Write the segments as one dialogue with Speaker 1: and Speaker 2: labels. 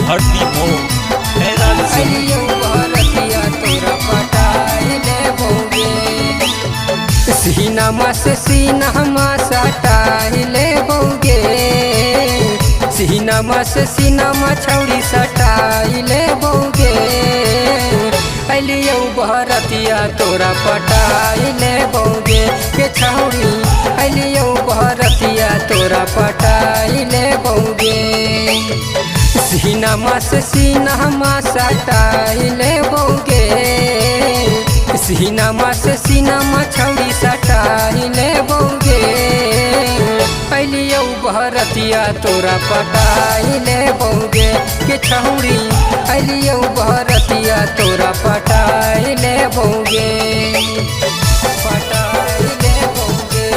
Speaker 1: हड्डी हो हैरान से
Speaker 2: अलियो बहरतिया तोरा पटाइले बौगे सीनामा से सीनामा सटाइले बौगे सीनामा से सीनामा छौड़ी सटाइले बौगे अलियो बहरतिया तोरा पटाइले बौगे के छौड़ी अलियो बहरतिया तोरा पटाइले बौगे सीनामा से सीनामा सटाइले बौगे सीनामा से सीनामा छौड़ी सटाइले बौगे अलियो बहरतिया तोरा पटाइले बौगे के छौड़ी अलियो बहरतिया तोरा पटाइले बौगे पटाइले बौगे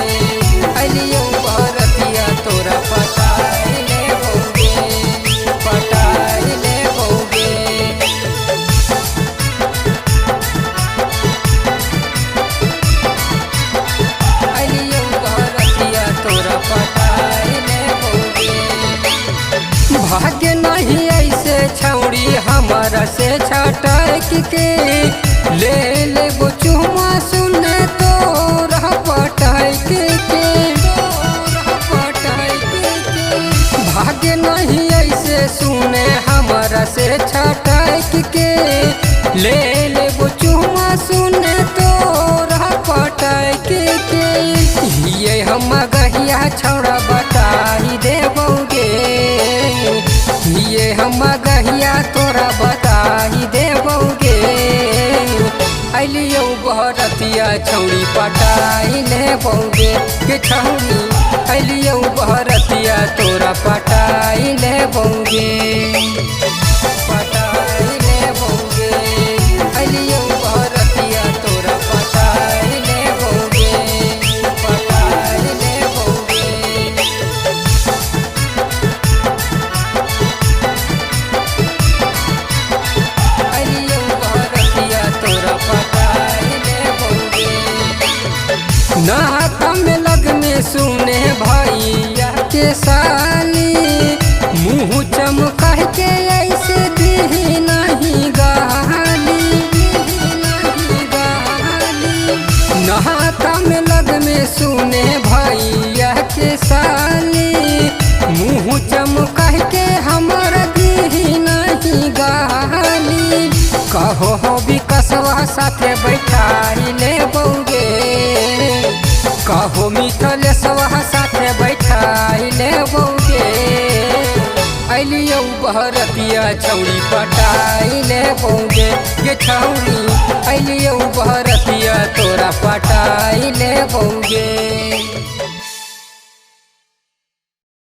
Speaker 2: अलियो बहरतिया तोरा पटाइले बौगे पटाइले बौगे अलियो बहरतिया तोरा पटाइले बौगे भाग्य नहीं ऐसे छौड़ी हमारा से छटक के ले ले चुमा सुने तो रह पटक के भाग्य नहीं ऐसे सुने हमारा से छटक के ले ले चुमा सुने तो रह पटक के ये हम गहिया छौड़ा बताई देबोगे ये हम गहिया तोरा बताई देबोगे अलियो बहरतिया छौड़ी पटाई लेबोगे के छौड़ी अलियो बहरतिया तोरा पटाई लेबोगे पटाई लेबोगे अलियो बहरतिया तोरा पटाई लेबोगे पटाई लेबोगे अलियो बहरतिया तोरा पटाइले बौगे नहाता में लगने सुने भैया के साली मुँह चमका के ऐसे दी नहीं गाली नहाता में लगने सुने भैया के साली मुँह चमका के हमारा दी नहीं गाली कहो हो भी कसवा साथे बैठाई ले बौगे कहो मिथलेशवा साथे बैठाई ले बौगे अलियो बहरतिया छौड़ी पटाई ले बौगे के छौड़ी अलियो बहरतिया तोरा पटाई ले बौगे।